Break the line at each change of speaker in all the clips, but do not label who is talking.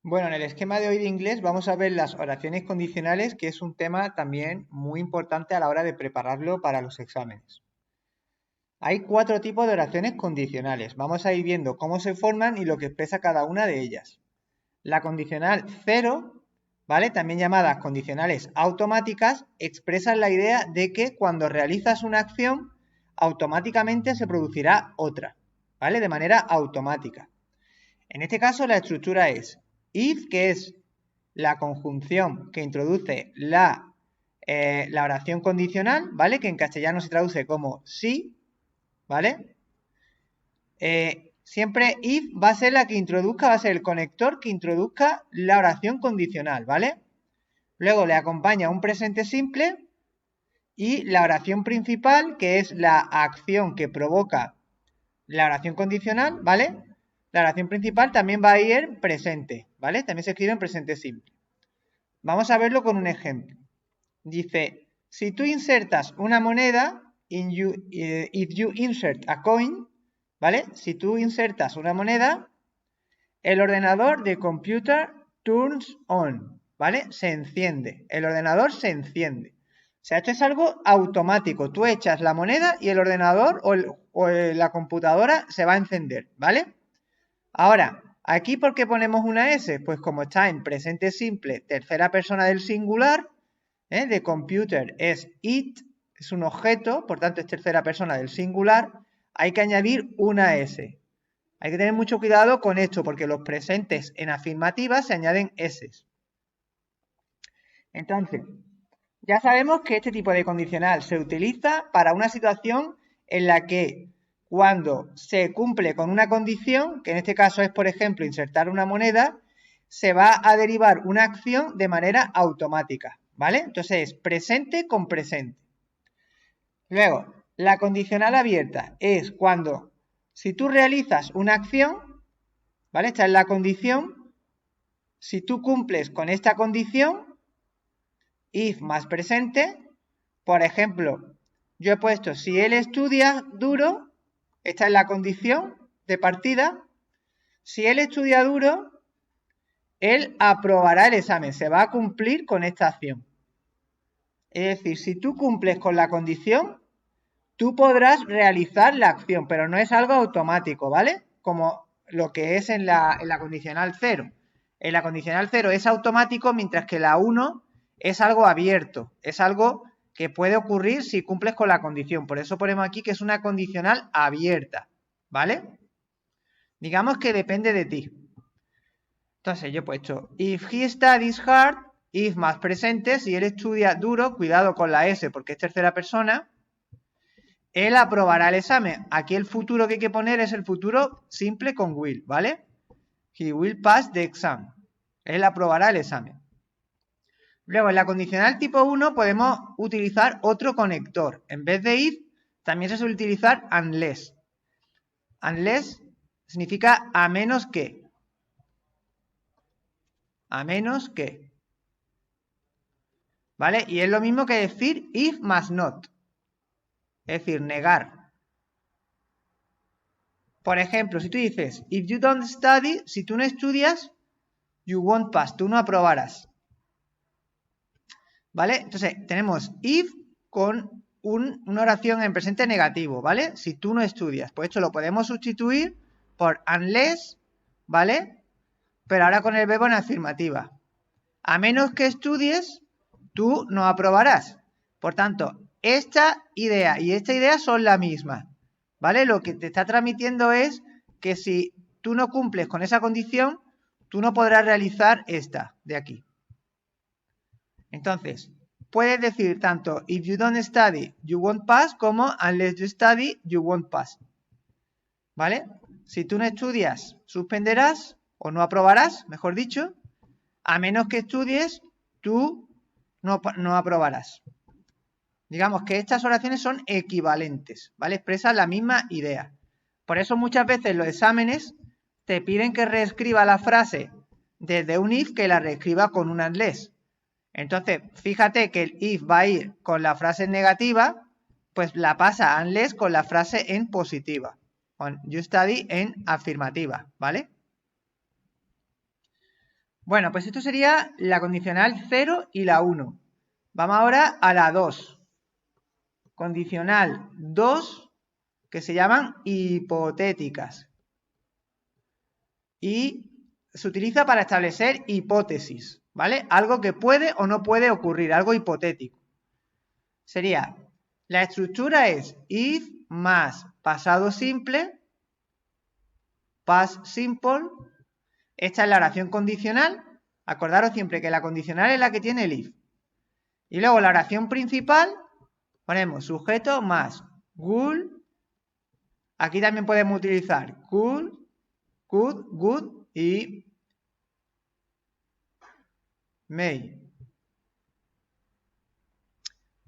Bueno, en el esquema de hoy de inglés vamos a ver las oraciones condicionales, que es un tema también muy importante a la hora de prepararlo para los exámenes. Hay 4 tipos de oraciones condicionales. Vamos a ir viendo cómo se forman y lo que expresa cada una de ellas. La condicional 0, ¿vale? También llamadas condicionales automáticas, expresan la idea de que cuando realizas una acción, automáticamente se producirá otra, ¿vale? De manera automática. En este caso la estructura es if, que es la conjunción que introduce la oración condicional, ¿vale? Que en castellano se traduce como sí, ¿vale? Siempre if va a ser la que introduzca, va a ser el conector que introduzca la oración condicional, ¿vale? Luego le acompaña un presente simple y la oración principal, que es la acción que provoca la oración condicional, ¿vale? La oración principal también va a ir en presente, ¿vale? También se escribe en presente simple. Vamos a verlo con un ejemplo. Dice, si tú insertas una moneda, if you insert a coin, ¿vale? Si tú insertas una moneda, el ordenador de computer turns on, ¿vale? Se enciende. El ordenador se enciende. O sea, esto es algo automático. Tú echas la moneda y el ordenador o la computadora se va a encender, ¿vale? Ahora, aquí ¿por qué ponemos una S? Pues como está en presente simple, tercera persona del singular, de computer es it, es un objeto, por tanto es tercera persona del singular, hay que añadir una S. Hay que tener mucho cuidado con esto porque los presentes en afirmativa se añaden S. Entonces, ya sabemos que este tipo de condicional se utiliza para una situación en la que cuando se cumple con una condición, que en este caso es, por ejemplo, insertar una moneda, se va a derivar una acción de manera automática, ¿vale? Entonces es presente con presente. Luego, la condicional abierta es cuando, si tú realizas una acción, ¿vale? Esta es la condición. Si tú cumples con esta condición, if más presente, por ejemplo, yo he puesto si él estudia duro, esta es la condición de partida, si él estudia duro, él aprobará el examen, se va a cumplir con esta acción. Es decir, si tú cumples con la condición, tú podrás realizar la acción, pero no es algo automático, ¿vale? Como lo que es en la condicional 0. En la condicional 0 es automático, mientras que la 1 es algo abierto, es algo que puede ocurrir si cumples con la condición. Por eso ponemos aquí que es una condicional abierta, ¿vale? Digamos que depende de ti. Entonces yo he puesto if he studies hard, if más presente, si él estudia duro, cuidado con la S porque es tercera persona, él aprobará el examen. Aquí el futuro que hay que poner es el futuro simple con will, ¿vale? He will pass the exam. Él aprobará el examen. Luego, en la condicional tipo 1 podemos utilizar otro conector. En vez de if, también se suele utilizar unless. Unless significa a menos que. A menos que. ¿Vale? Y es lo mismo que decir if más not. Es decir, negar. Por ejemplo, si tú dices, if you don't study, si tú no estudias, you won't pass, tú no aprobarás. ¿Vale? Entonces, tenemos if con una oración en presente negativo, ¿vale? Si tú no estudias. Pues esto lo podemos sustituir por unless, ¿vale? Pero ahora con el verbo en afirmativa. A menos que estudies, tú no aprobarás. Por tanto, esta idea y esta idea son la misma, ¿vale? Lo que te está transmitiendo es que si tú no cumples con esa condición, tú no podrás realizar esta de aquí. Entonces, puedes decir tanto if you don't study, you won't pass, como unless you study, you won't pass. ¿Vale? Si tú no estudias, suspenderás o no aprobarás, mejor dicho. A menos que estudies, tú no aprobarás. Digamos que estas oraciones son equivalentes, ¿vale? Expresan la misma idea. Por eso muchas veces los exámenes te piden que reescriba la frase desde un if que la reescriba con un unless. Entonces, fíjate que el if va a ir con la frase en negativa, pues la pasa a unless con la frase en positiva. Con you study en afirmativa, ¿vale? Bueno, pues esto sería la condicional 0 y la 1. Vamos ahora a la 2. Condicional 2, que se llaman hipotéticas. Y se utiliza para establecer hipótesis, ¿vale? Algo que puede o no puede ocurrir, algo hipotético. Sería, la estructura es if más pasado simple, past simple. Esta es la oración condicional. Acordaros siempre que la condicional es la que tiene el if. Y luego la oración principal, ponemos sujeto más would. Aquí también podemos utilizar could, would y may.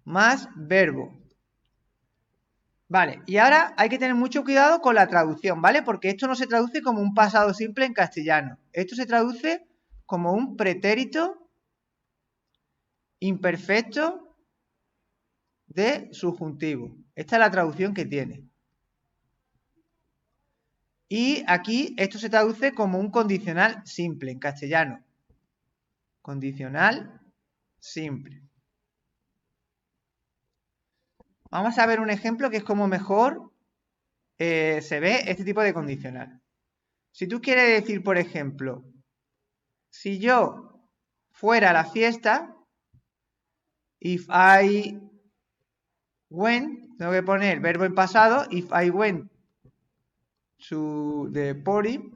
Más verbo. Vale, y ahora hay que tener mucho cuidado con la traducción, ¿vale? Porque esto no se traduce como un pasado simple en castellano. Esto se traduce como un pretérito imperfecto de subjuntivo. Esta es la traducción que tiene. Y aquí esto se traduce como un condicional simple en castellano. Condicional simple. Vamos a ver un ejemplo que es como mejor se ve este tipo de condicional. Si tú quieres decir, por ejemplo, si yo fuera a la fiesta, if I went, tengo que poner verbo en pasado, if I went to the party,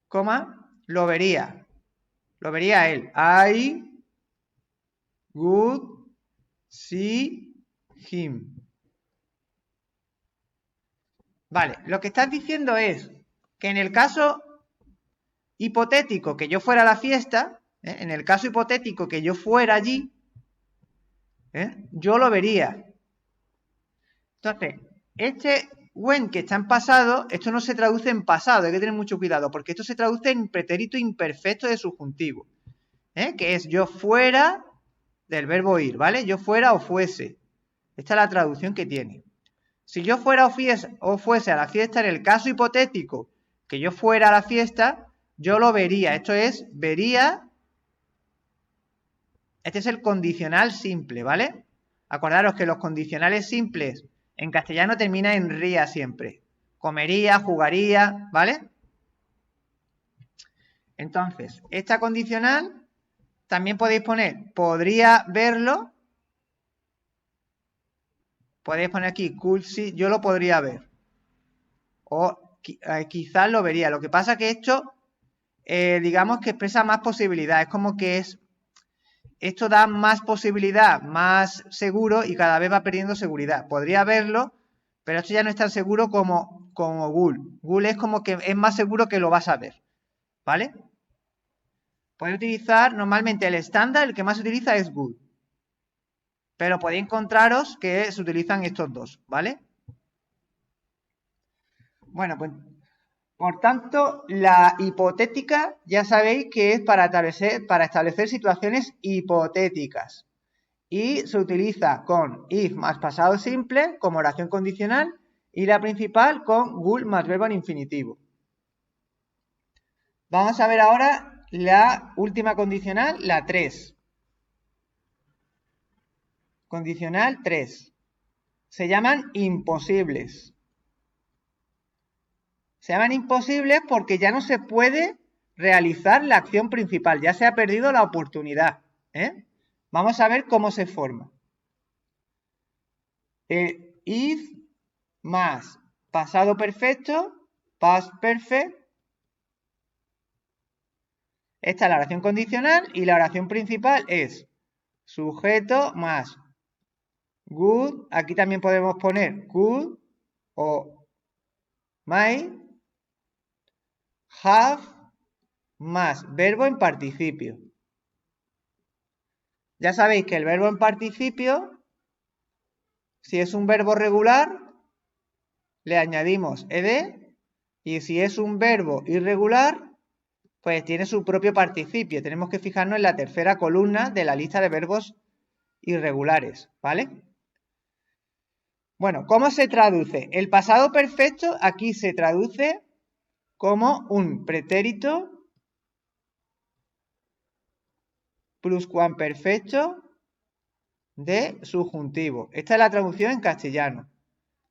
coma, lo vería él. I would see him. Vale, lo que estás diciendo es que en el caso hipotético que yo fuera a la fiesta, en el caso hipotético que yo fuera allí, yo lo vería. Entonces, este when que está en pasado, esto no se traduce en pasado, hay que tener mucho cuidado, porque esto se traduce en pretérito imperfecto de subjuntivo, que es yo fuera del verbo ir, ¿vale? Yo fuera o fuese. Esta es la traducción que tiene. Si yo fuera o fuese a la fiesta, en el caso hipotético que yo fuera a la fiesta, yo lo vería. Esto es, vería. Este es el condicional simple, ¿vale? Acordaros que los condicionales simples en castellano terminan en ría siempre. Comería, jugaría, ¿vale? Entonces, esta condicional también podéis poner, podría verlo. Podéis poner aquí, could see, yo lo podría ver. O quizás lo vería. Lo que pasa es que esto, digamos que expresa más posibilidades. Es como que esto da más posibilidad, más seguro y cada vez va perdiendo seguridad. Podría verlo, pero esto ya no es tan seguro como would. Would es como que es más seguro que lo vas a ver. ¿Vale? Podéis utilizar normalmente el estándar, el que más se utiliza es would. Pero podéis encontraros que se utilizan estos dos, ¿vale? Bueno, pues por tanto, la hipotética ya sabéis que es para establecer situaciones hipotéticas. Y se utiliza con if más pasado simple como oración condicional y la principal con would más verbo en infinitivo. Vamos a ver ahora la última condicional, la 3. Condicional 3. Se llaman imposibles. Se llaman imposibles porque ya no se puede realizar la acción principal, ya se ha perdido la oportunidad. Vamos a ver cómo se forma. If más pasado perfecto, past perfect. Esta es la oración condicional y la oración principal es sujeto más would. Aquí también podemos poner could o might. Have más verbo en participio. Ya sabéis que el verbo en participio, si es un verbo regular, le añadimos ed, y si es un verbo irregular, pues tiene su propio participio. Tenemos que fijarnos en la tercera columna de la lista de verbos irregulares, ¿vale? Bueno, ¿cómo se traduce? El pasado perfecto aquí se traduce como un pretérito pluscuamperfecto de subjuntivo. Esta es la traducción en castellano.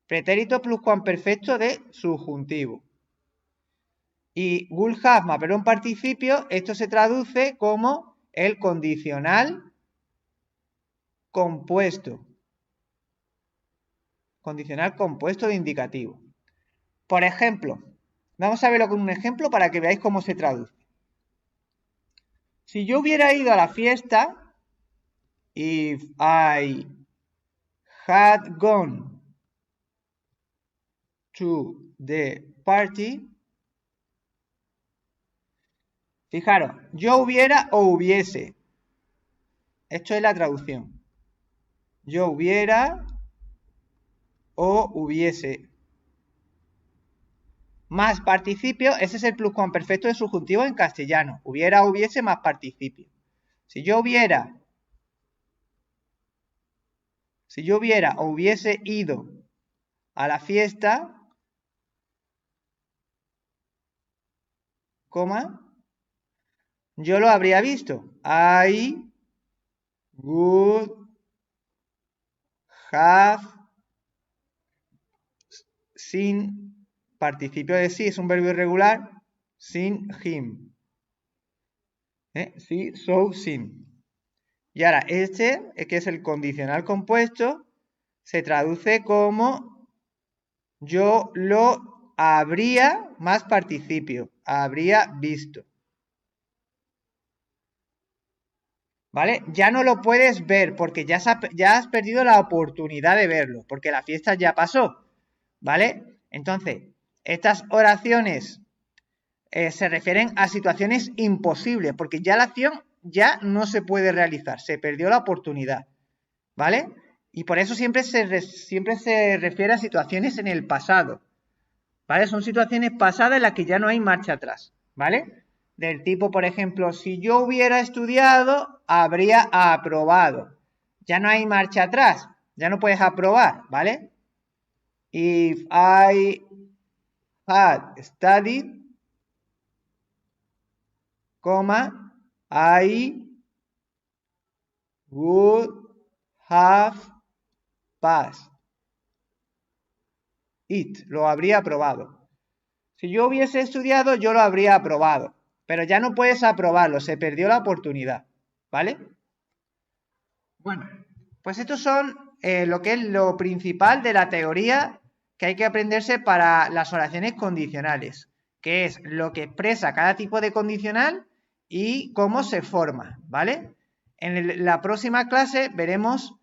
Pretérito pluscuamperfecto de subjuntivo. Y will have más verbo en participio, esto se traduce como el condicional compuesto. Condicional compuesto de indicativo. Por ejemplo, vamos a verlo con un ejemplo para que veáis cómo se traduce. Si yo hubiera ido a la fiesta, if I had gone to the party, fijaros, yo hubiera o hubiese. Esto es la traducción. Yo hubiera o hubiese. Más participio, ese es el pluscuamperfecto de subjuntivo en castellano. Hubiera o hubiese más participio. Si yo hubiera o hubiese ido a la fiesta, coma, yo lo habría visto. I would have seen, participio de sí, es un verbo irregular, seen him. Sí, so, seen. Y ahora, este, que es el condicional compuesto, se traduce como yo lo habría más participio, habría visto. ¿Vale? Ya no lo puedes ver porque ya has perdido la oportunidad de verlo, porque la fiesta ya pasó. ¿Vale? Entonces, estas oraciones se refieren a situaciones imposibles, porque ya la acción ya no se puede realizar, se perdió la oportunidad. ¿Vale? Y por eso siempre se refiere a situaciones en el pasado. ¿Vale? Son situaciones pasadas en las que ya no hay marcha atrás. ¿Vale? Del tipo, por ejemplo, si yo hubiera estudiado, habría aprobado. Ya no hay marcha atrás, ya no puedes aprobar, ¿vale? If I had studied, comma, I would have passed it. Lo habría aprobado. Si yo hubiese estudiado, yo lo habría aprobado. Pero ya no puedes aprobarlo, se perdió la oportunidad. ¿Vale? Bueno, pues estos son lo que es lo principal de la teoría que hay que aprenderse para las oraciones condicionales, que es lo que expresa cada tipo de condicional y cómo se forma, ¿vale? En la próxima clase veremos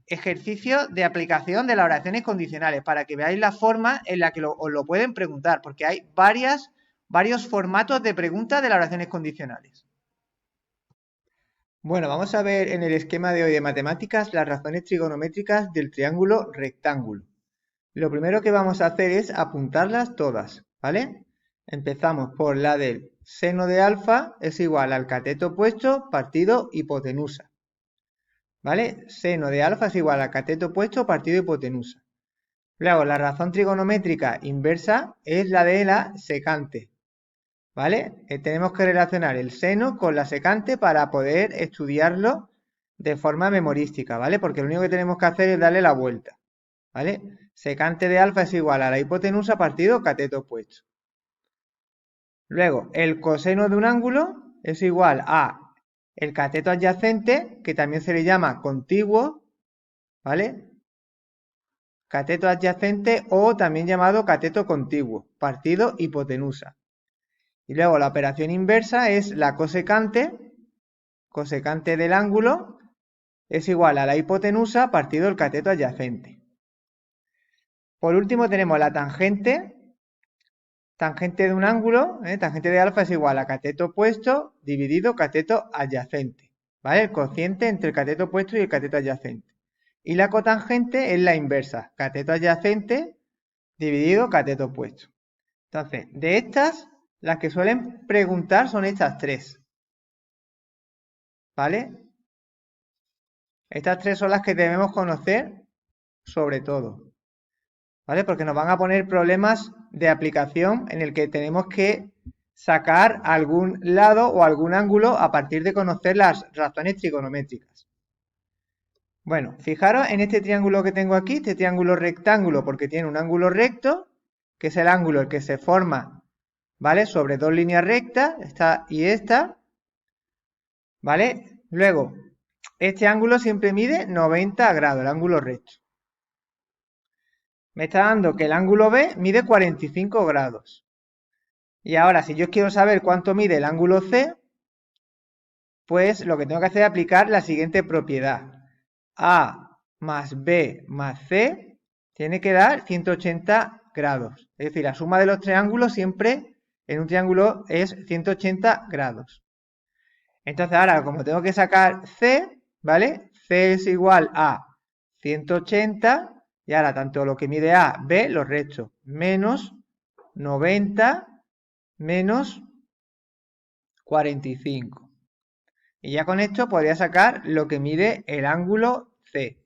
ejercicios de aplicación de las oraciones condicionales para que veáis la forma en la que os lo pueden preguntar, porque hay varios formatos de preguntas de las oraciones condicionales. Bueno, vamos a ver en el esquema de hoy de matemáticas las razones trigonométricas del triángulo rectángulo. Lo primero que vamos a hacer es apuntarlas todas, ¿vale? Empezamos por la del seno de alfa es igual al cateto opuesto partido hipotenusa. ¿Vale? Seno de alfa es igual al cateto opuesto partido hipotenusa. Luego, la razón trigonométrica inversa es la de la secante. ¿Vale? Tenemos que relacionar el seno con la secante para poder estudiarlo de forma memorística, ¿vale? Porque lo único que tenemos que hacer es darle la vuelta, ¿vale? Secante de alfa es igual a la hipotenusa partido cateto opuesto. Luego, el coseno de un ángulo es igual a el cateto adyacente, que también se le llama contiguo, ¿vale? Cateto adyacente o también llamado cateto contiguo, partido hipotenusa. Y luego la operación inversa es la cosecante del ángulo es igual a la hipotenusa partido el cateto adyacente. Por último tenemos la tangente de un ángulo, tangente de alfa es igual a cateto opuesto dividido cateto adyacente, ¿vale? El cociente entre el cateto opuesto y el cateto adyacente. Y la cotangente es la inversa, cateto adyacente dividido cateto opuesto. Entonces, de estas, las que suelen preguntar son estas tres, ¿vale? Estas tres son las que debemos conocer sobre todo, ¿vale? Porque nos van a poner problemas de aplicación en el que tenemos que sacar algún lado o algún ángulo a partir de conocer las razones trigonométricas. Bueno, fijaros en este triángulo que tengo aquí, este triángulo rectángulo, porque tiene un ángulo recto, que es el ángulo el que se forma, ¿vale? Sobre dos líneas rectas, esta y esta, ¿vale? Luego, este ángulo siempre mide 90 grados, el ángulo recto. Me está dando que el ángulo B mide 45 grados. Y ahora, si yo quiero saber cuánto mide el ángulo C, pues lo que tengo que hacer es aplicar la siguiente propiedad. A más B más C tiene que dar 180 grados. Es decir, la suma de los triángulos siempre en un triángulo es 180 grados. Entonces ahora, como tengo que sacar C, ¿vale? C es igual a 180 y ahora tanto lo que mide A, B, los restos. Menos 90 menos 45. Y ya con esto podría sacar lo que mide el ángulo C.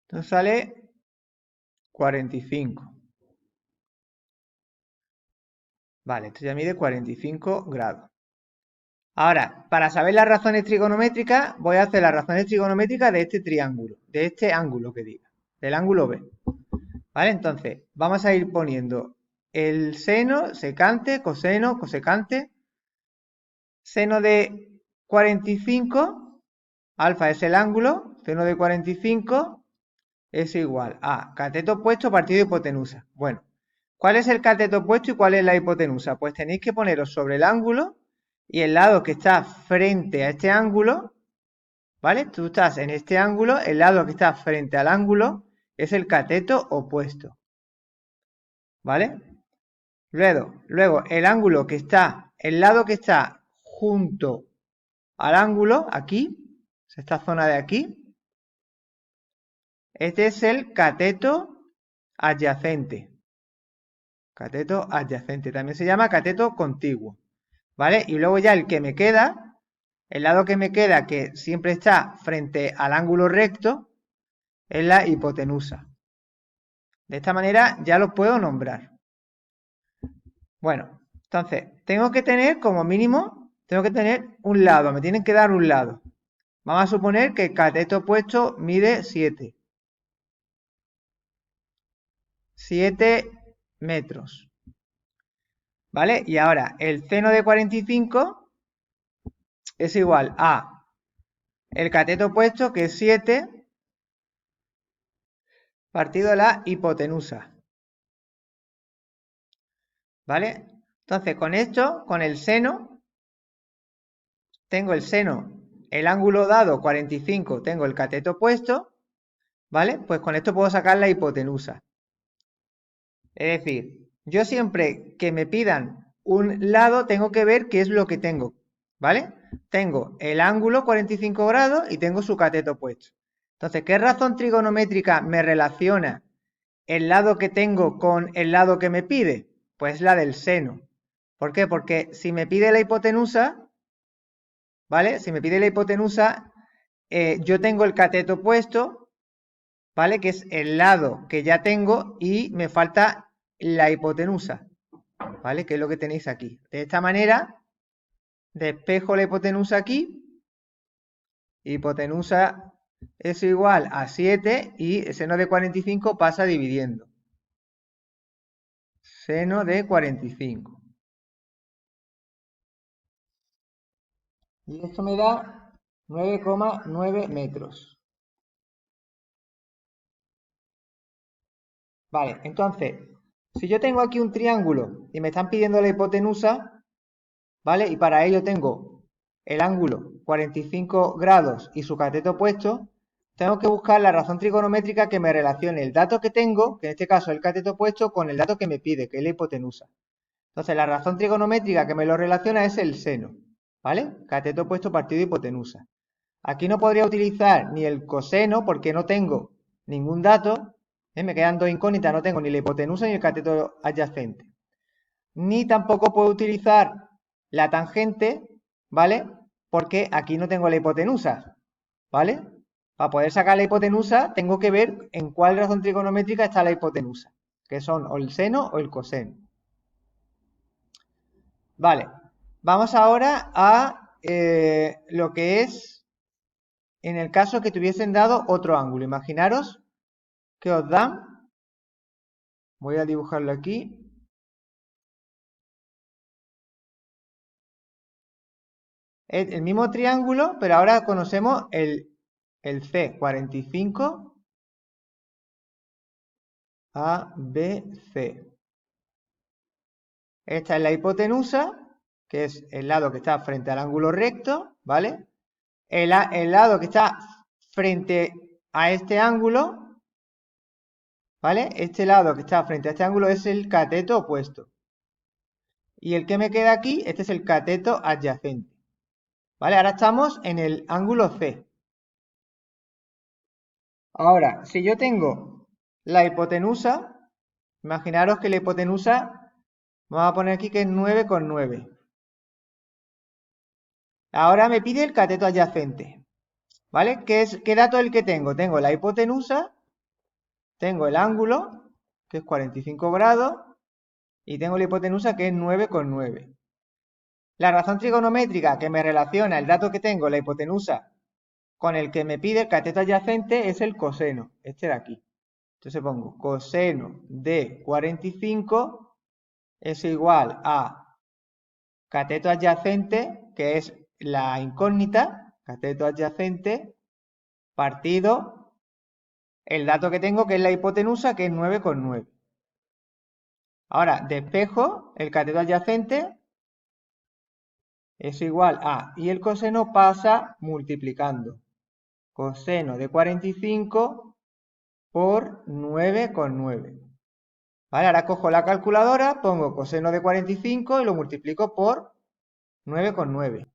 Entonces sale 45. Vale, esto ya mide 45 grados. Ahora, para saber las razones trigonométricas, voy a hacer las razones trigonométricas de este triángulo, de este ángulo que diga, del ángulo B. ¿Vale? Entonces, vamos a ir poniendo el seno, secante, coseno, cosecante. Seno de 45, alfa es el ángulo, seno de 45 es igual a cateto opuesto partido de hipotenusa. Bueno, ¿cuál es el cateto opuesto y cuál es la hipotenusa? Pues tenéis que poneros sobre el ángulo y el lado que está frente a este ángulo, ¿vale? Tú estás en este ángulo, el lado que está frente al ángulo es el cateto opuesto, ¿vale? Luego el ángulo que está, el lado que está junto al ángulo, aquí, esta zona de aquí, este es el cateto adyacente. Cateto adyacente, también se llama cateto contiguo, ¿vale? Y luego ya el que me queda, el lado que me queda que siempre está frente al ángulo recto, es la hipotenusa. De esta manera ya lo puedo nombrar. Bueno, entonces, tengo que tener como mínimo, tengo que tener un lado, me tienen que dar un lado. Vamos a suponer que el cateto opuesto mide 7. 7 metros. ¿Vale? Y ahora, el seno de 45 es igual a el cateto opuesto, que es 7, partido de la hipotenusa. ¿Vale? Entonces, con esto, con el seno, tengo el seno, el ángulo dado 45, tengo el cateto opuesto, ¿vale? Pues con esto puedo sacar la hipotenusa. Es decir, yo siempre que me pidan un lado, tengo que ver qué es lo que tengo, ¿vale? Tengo el ángulo 45 grados y tengo su cateto opuesto. Entonces, ¿qué razón trigonométrica me relaciona el lado que tengo con el lado que me pide? Pues la del seno. ¿Por qué? Porque si me pide la hipotenusa, ¿vale? Si me pide la hipotenusa, yo tengo el cateto opuesto, ¿vale? Que es el lado que ya tengo y me falta la hipotenusa, ¿vale? Que es lo que tenéis aquí. De esta manera, despejo la hipotenusa aquí. Hipotenusa es igual a 7 y el seno de 45 pasa dividiendo. Seno de 45. Y esto me da 9,9 metros. Vale, entonces, si yo tengo aquí un triángulo y me están pidiendo la hipotenusa, ¿vale? Y para ello tengo el ángulo 45 grados y su cateto opuesto, tengo que buscar la razón trigonométrica que me relacione el dato que tengo, que en este caso es el cateto opuesto, con el dato que me pide, que es la hipotenusa. Entonces, la razón trigonométrica que me lo relaciona es el seno, ¿vale? Cateto opuesto partido hipotenusa. Aquí no podría utilizar ni el coseno porque no tengo ningún dato, me quedan dos incógnitas, no tengo ni la hipotenusa ni el cateto adyacente. Ni tampoco puedo utilizar la tangente, ¿vale? Porque aquí no tengo la hipotenusa, ¿vale? Para poder sacar la hipotenusa, tengo que ver en cuál razón trigonométrica está la hipotenusa, que son o el seno o el coseno. Vale, vamos ahora a lo que es en el caso que te hubiesen dado otro ángulo. Imaginaros que os dan, voy a dibujarlo aquí, es el mismo triángulo, pero ahora conocemos el C45 ABC. Esta es la hipotenusa, que es el lado que está frente al ángulo recto, ¿vale? El lado que está frente a este ángulo, ¿vale? Este lado que está frente a este ángulo es el cateto opuesto. Y el que me queda aquí, este es el cateto adyacente. ¿Vale? Ahora estamos en el ángulo C. Ahora, si yo tengo la hipotenusa, imaginaros que la hipotenusa, vamos a poner aquí que es 9,9. Ahora me pide el cateto adyacente. ¿Vale? ¿Qué dato es el que tengo? Tengo la hipotenusa, tengo el ángulo, que es 45 grados, y tengo la hipotenusa, que es 9,9. La razón trigonométrica que me relaciona el dato que tengo, la hipotenusa, con el que me pide el cateto adyacente es el coseno, este de aquí. Entonces pongo coseno de 45 es igual a cateto adyacente, que es la incógnita, cateto adyacente, partido el dato que tengo, que es la hipotenusa, que es 9,9. Ahora, despejo el cateto adyacente, es igual a, y el coseno pasa multiplicando. Coseno de 45 por 9,9. Vale, ahora cojo la calculadora, pongo coseno de 45 y lo multiplico por 9,9.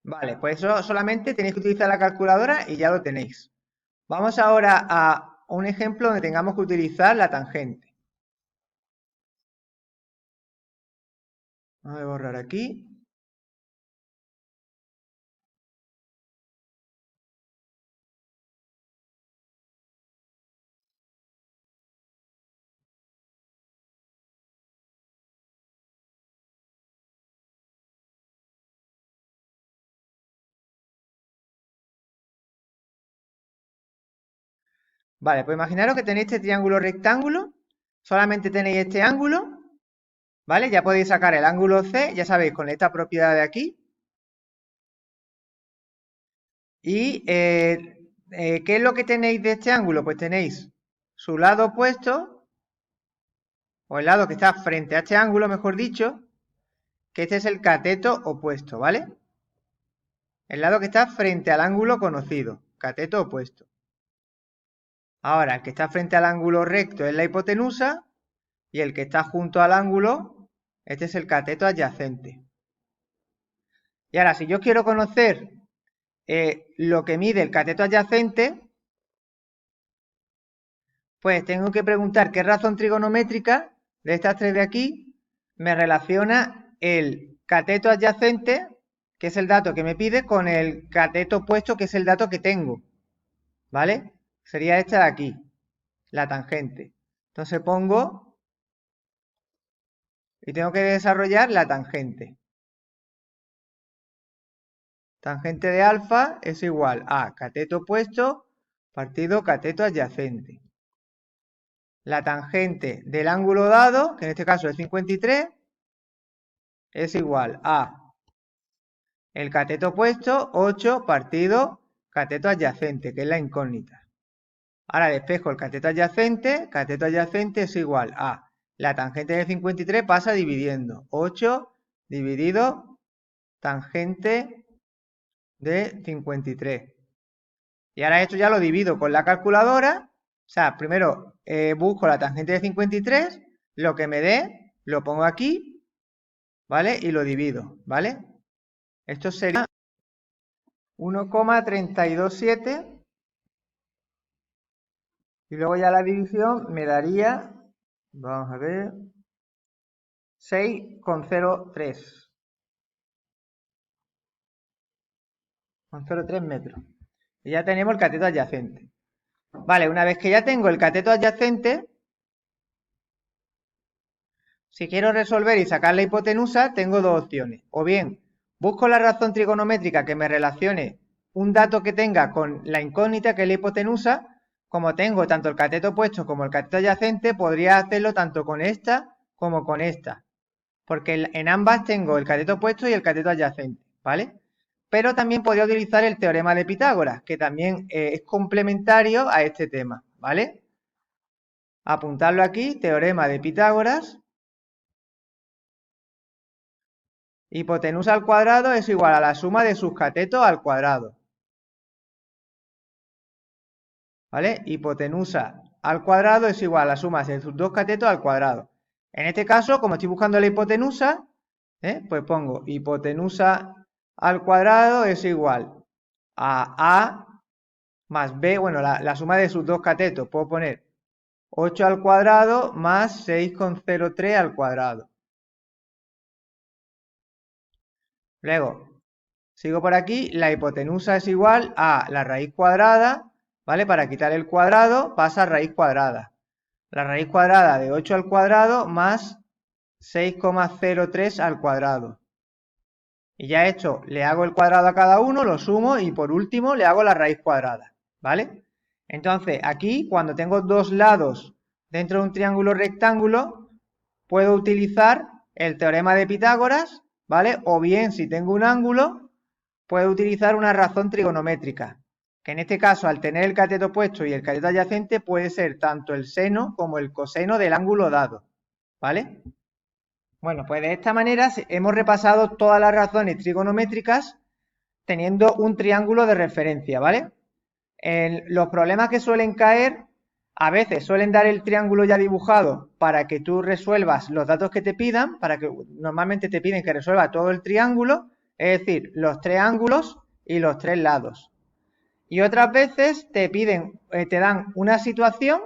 Vale, pues eso solamente tenéis que utilizar la calculadora y ya lo tenéis. Vamos ahora a un ejemplo donde tengamos que utilizar la tangente. Vamos a borrar aquí. Vale, pues imaginaros que tenéis este triángulo rectángulo, solamente tenéis este ángulo, ¿vale? Ya podéis sacar el ángulo C, ya sabéis, con esta propiedad de aquí. ¿Y qué es lo que tenéis de este ángulo? Pues tenéis su lado opuesto, o el lado que está frente a este ángulo, mejor dicho, que este es el cateto opuesto, ¿vale? El lado que está frente al ángulo conocido, cateto opuesto. Ahora, el que está frente al ángulo recto es la hipotenusa, y el que está junto al ángulo, este es el cateto adyacente. Y ahora, si yo quiero conocer lo que mide el cateto adyacente, pues tengo que preguntar qué razón trigonométrica de estas tres de aquí me relaciona el cateto adyacente, que es el dato que me pide, con el cateto opuesto, que es el dato que tengo. ¿Vale? Sería esta de aquí, la tangente. Entonces pongo y tengo que desarrollar la tangente. Tangente de alfa es igual a cateto opuesto partido cateto adyacente. La tangente del ángulo dado, que en este caso es 53, es igual a el cateto opuesto 8 partido cateto adyacente, que es la incógnita. Ahora despejo el cateto adyacente es igual a la tangente de 53 pasa dividiendo 8 dividido tangente de 53. Y ahora esto ya lo divido con la calculadora. O sea, primero busco la tangente de 53, lo que me dé, lo pongo aquí, ¿vale? Y lo divido, ¿vale? Esto sería 1,327 y luego ya la división me daría, vamos a ver, 6,03. Con 0,3 metros. Y ya tenemos el cateto adyacente. Vale, una vez que ya tengo el cateto adyacente, si quiero resolver y sacar la hipotenusa, tengo dos opciones. O bien, busco la razón trigonométrica que me relacione un dato que tenga con la incógnita, que es la hipotenusa. Como tengo tanto el cateto opuesto como el cateto adyacente, podría hacerlo tanto con esta como con esta. Porque en ambas tengo el cateto opuesto y el cateto adyacente, ¿vale? Pero también podría utilizar el teorema de Pitágoras, que también es complementario a este tema, ¿vale? Apuntarlo aquí, teorema de Pitágoras. Hipotenusa al cuadrado es igual a la suma de sus catetos al cuadrado. ¿Vale? Hipotenusa al cuadrado es igual a la suma de sus dos catetos al cuadrado. En este caso, como estoy buscando la hipotenusa, pues pongo hipotenusa al cuadrado es igual a A más B, bueno, la suma de sus dos catetos. Puedo poner 8 al cuadrado más 6,03 al cuadrado. Luego, sigo por aquí, la hipotenusa es igual a la raíz cuadrada, ¿vale? Para quitar el cuadrado pasa a raíz cuadrada. La raíz cuadrada de 8 al cuadrado más 6,03 al cuadrado. Y ya esto, le hago el cuadrado a cada uno, lo sumo y por último le hago la raíz cuadrada, ¿vale? Entonces, aquí, cuando tengo dos lados dentro de un triángulo rectángulo, puedo utilizar el teorema de Pitágoras, ¿vale? O bien, si tengo un ángulo, puedo utilizar una razón trigonométrica, que en este caso, al tener el cateto opuesto y el cateto adyacente, puede ser tanto el seno como el coseno del ángulo dado, ¿vale? Bueno, pues de esta manera hemos repasado todas las razones trigonométricas teniendo un triángulo de referencia, ¿vale? Los problemas que suelen caer, a veces suelen dar el triángulo ya dibujado para que tú resuelvas los datos que te pidan, para que normalmente te piden que resuelva todo el triángulo, es decir, los tres ángulos y los tres lados. Y otras veces te piden, te dan una situación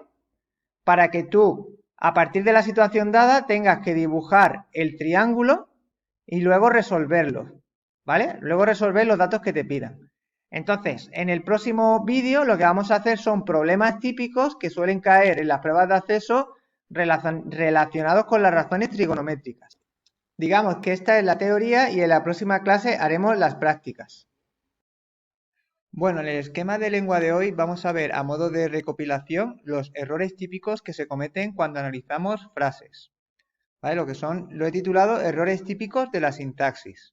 para que tú, a partir de la situación dada, tengas que dibujar el triángulo y luego resolverlo, ¿vale? Luego resolver los datos que te pidan. Entonces, en el próximo vídeo lo que vamos a hacer son problemas típicos que suelen caer en las pruebas de acceso relacionados con las razones trigonométricas. Digamos que esta es la teoría y en la próxima clase haremos las prácticas. Bueno, en el esquema de lengua de hoy vamos a ver a modo de recopilación los errores típicos que se cometen cuando analizamos frases. ¿Vale? Lo he titulado errores típicos de la sintaxis.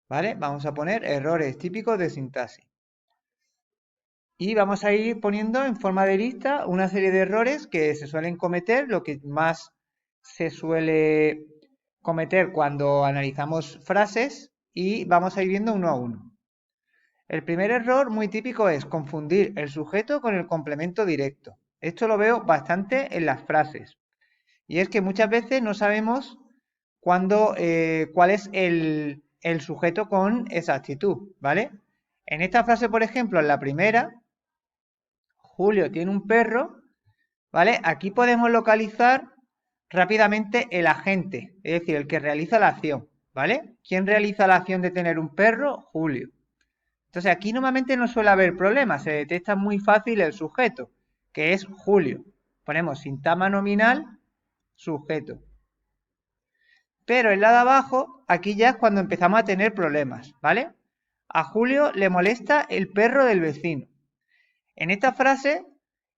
¿Vale? Vamos a poner errores típicos de sintaxis. Y vamos a ir poniendo en forma de lista una serie de errores que se suelen cometer, lo que más se suele cometer cuando analizamos frases, y vamos a ir viendo uno a uno. El primer error muy típico es confundir el sujeto con el complemento directo. Esto lo veo bastante en las frases. Y es que muchas veces no sabemos cuál es el sujeto con exactitud, ¿vale? En esta frase, por ejemplo, en la primera, Julio tiene un perro, ¿vale? Aquí podemos localizar rápidamente el agente, es decir, el que realiza la acción, ¿vale? ¿Quién realiza la acción de tener un perro? Julio. Entonces aquí normalmente no suele haber problemas, se detecta muy fácil el sujeto, que es Julio. Ponemos sintagma nominal, sujeto. Pero en la de abajo, aquí ya es cuando empezamos a tener problemas, ¿vale? A Julio le molesta el perro del vecino. En esta frase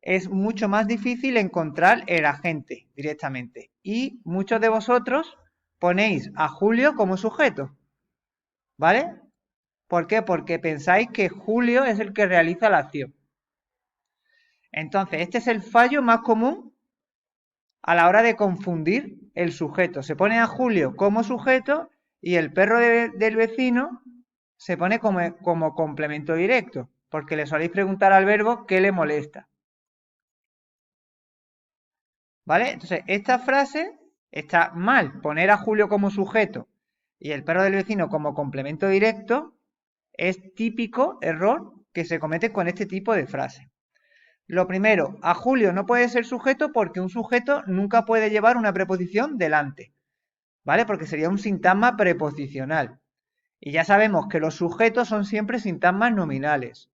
es mucho más difícil encontrar el agente directamente. Y muchos de vosotros ponéis a Julio como sujeto, ¿vale? ¿Por qué? Porque pensáis que Julio es el que realiza la acción. Entonces, este es el fallo más común a la hora de confundir el sujeto. Se pone a Julio como sujeto y el perro del vecino se pone como complemento directo, porque le soléis preguntar al verbo qué le molesta. ¿Vale? Entonces, esta frase está mal. Poner a Julio como sujeto y el perro del vecino como complemento directo es típico error que se comete con este tipo de frase. Lo primero, a Julio no puede ser sujeto porque un sujeto nunca puede llevar una preposición delante, ¿vale? Porque sería un sintagma preposicional. Y ya sabemos que los sujetos son siempre sintagmas nominales.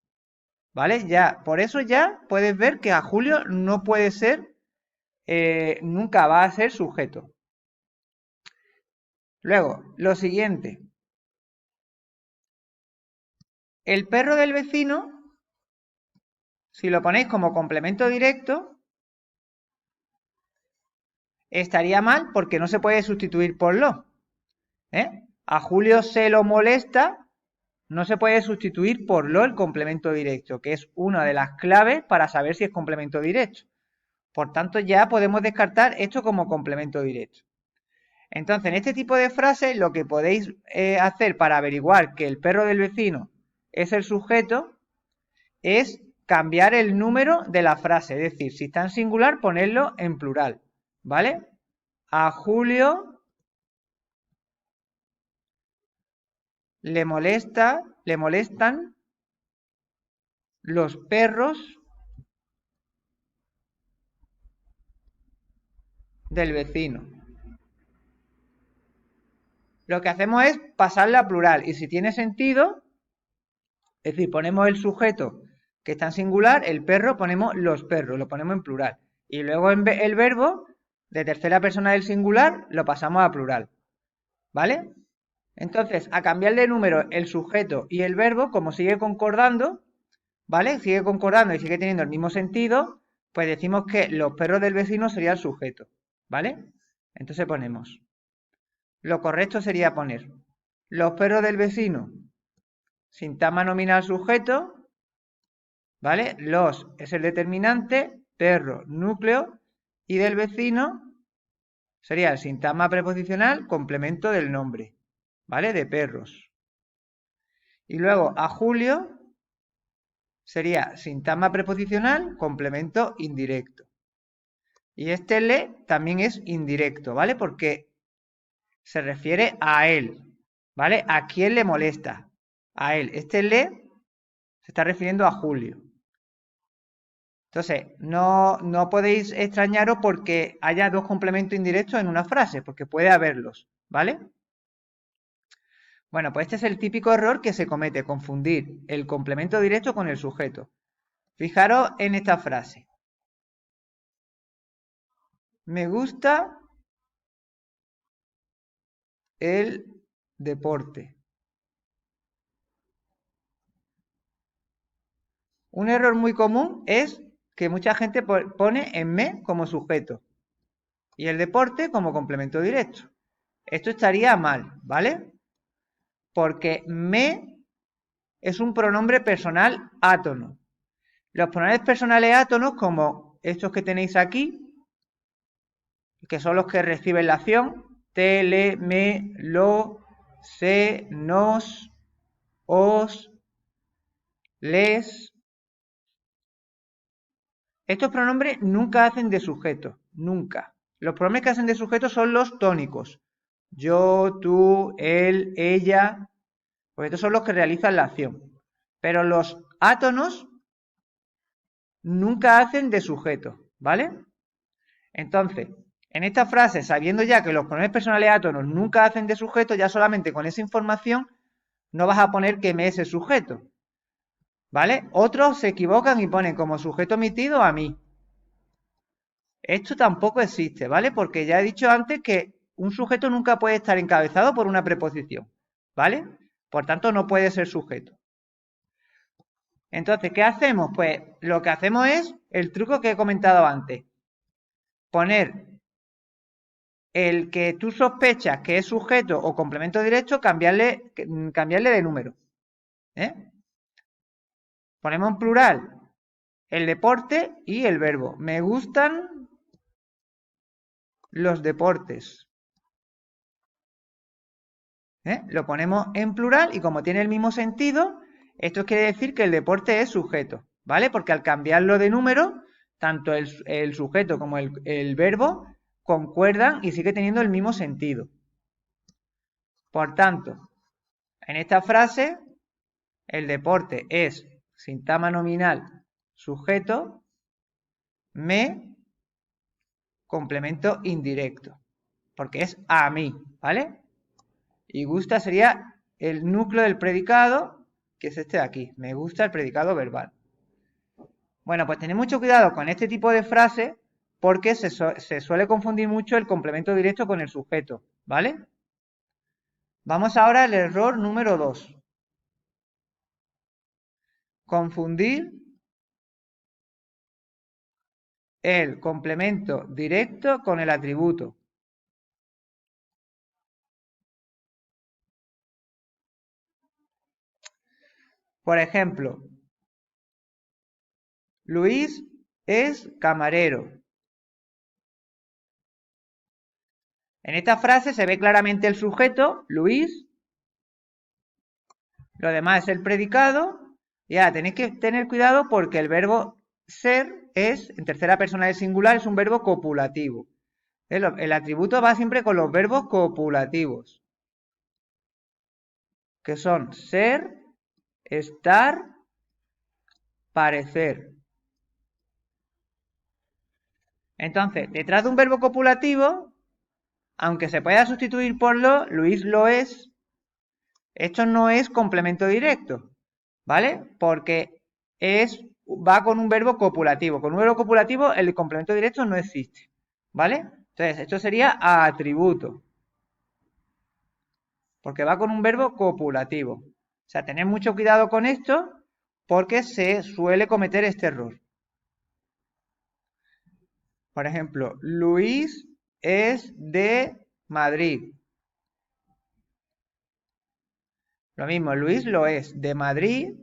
¿Vale? Ya, por eso ya puedes ver que a Julio no puede ser, nunca va a ser sujeto. Luego, lo siguiente. El perro del vecino, si lo ponéis como complemento directo, estaría mal porque no se puede sustituir por lo. A Julio se lo molesta, no se puede sustituir por lo el complemento directo, que es una de las claves para saber si es complemento directo. Por tanto, ya podemos descartar esto como complemento directo. Entonces, en este tipo de frases, lo que podéis hacer para averiguar que el perro del vecino es el sujeto es cambiar el número de la frase. Es decir, si está en singular, ponerlo en plural. ¿Vale? A Julio le molestan los perros del vecino. Lo que hacemos es pasarla a plural y si tiene sentido, es decir, ponemos el sujeto que está en singular, el perro, ponemos los perros, lo ponemos en plural. Y luego el verbo de tercera persona del singular lo pasamos a plural. ¿Vale? Entonces, a cambiar de número el sujeto y el verbo, como sigue concordando, ¿vale? Sigue concordando y sigue teniendo el mismo sentido, pues decimos que los perros del vecino sería el sujeto. ¿Vale? Entonces ponemos. Lo correcto sería poner los perros del vecino, sintagma nominal sujeto, ¿vale? Los es el determinante, perro, núcleo, y del vecino sería el sintagma preposicional, complemento del nombre, ¿vale? De perros. Y luego a Julio sería sintagma preposicional, complemento indirecto. Y este le también es indirecto, ¿vale? Porque se refiere a él, ¿vale? ¿A quién le molesta? A él. Este le se está refiriendo a Julio. Entonces, no podéis extrañaros porque haya dos complementos indirectos en una frase, porque puede haberlos, ¿vale? Bueno, pues este es el típico error que se comete, confundir el complemento directo con el sujeto. Fijaros en esta frase. Me gusta el deporte. Un error muy común es que mucha gente pone en me como sujeto y el deporte como complemento directo. Esto estaría mal, ¿vale? Porque me es un pronombre personal átono. Los pronombres personales átonos, como estos que tenéis aquí, que son los que reciben la acción, te, le, me, lo, se, nos, os, les. Estos pronombres nunca hacen de sujeto, nunca. Los pronombres que hacen de sujeto son los tónicos. Yo, tú, él, ella, porque estos son los que realizan la acción. Pero los átonos nunca hacen de sujeto, ¿vale? Entonces, en esta frase, sabiendo ya que los pronombres personales átonos nunca hacen de sujeto, ya solamente con esa información no vas a poner que me es el sujeto, ¿vale? Otros se equivocan y ponen como sujeto omitido a mí. Esto tampoco existe, ¿vale? Porque ya he dicho antes que un sujeto nunca puede estar encabezado por una preposición, ¿vale? Por tanto, no puede ser sujeto. Entonces, ¿qué hacemos? Pues lo que hacemos es el truco que he comentado antes. Poner el que tú sospechas que es sujeto o complemento directo, cambiarle de número. Ponemos en plural el deporte y el verbo. Me gustan los deportes. Lo ponemos en plural y como tiene el mismo sentido, esto quiere decir que el deporte es sujeto, ¿vale? Porque al cambiarlo de número, tanto el sujeto como el verbo concuerdan y sigue teniendo el mismo sentido. Por tanto, en esta frase, el deporte es sintagma nominal sujeto, me, complemento indirecto, porque es a mí, ¿vale? Y gusta sería el núcleo del predicado, que es este de aquí. Me gusta el predicado verbal. Bueno, pues tened mucho cuidado con este tipo de frase porque se suele confundir mucho el complemento directo con el sujeto, ¿vale? Vamos ahora al error número 2. Confundir el complemento directo con el atributo. Por ejemplo, Luis es camarero. En esta frase se ve claramente el sujeto, Luis, lo demás es el predicado, y ahora tenéis que tener cuidado porque el verbo ser es, en tercera persona del singular, es un verbo copulativo. El atributo va siempre con los verbos copulativos, que son ser, estar, parecer. Entonces, detrás de un verbo copulativo, aunque se pueda sustituir por lo, Luis lo es, esto no es complemento directo, ¿vale? Porque va con un verbo copulativo. Con un verbo copulativo el complemento directo no existe, ¿vale? Entonces, esto sería atributo, porque va con un verbo copulativo. O sea, tened mucho cuidado con esto porque se suele cometer este error. Por ejemplo, Luis es de Madrid. Lo mismo, Luis lo es de Madrid,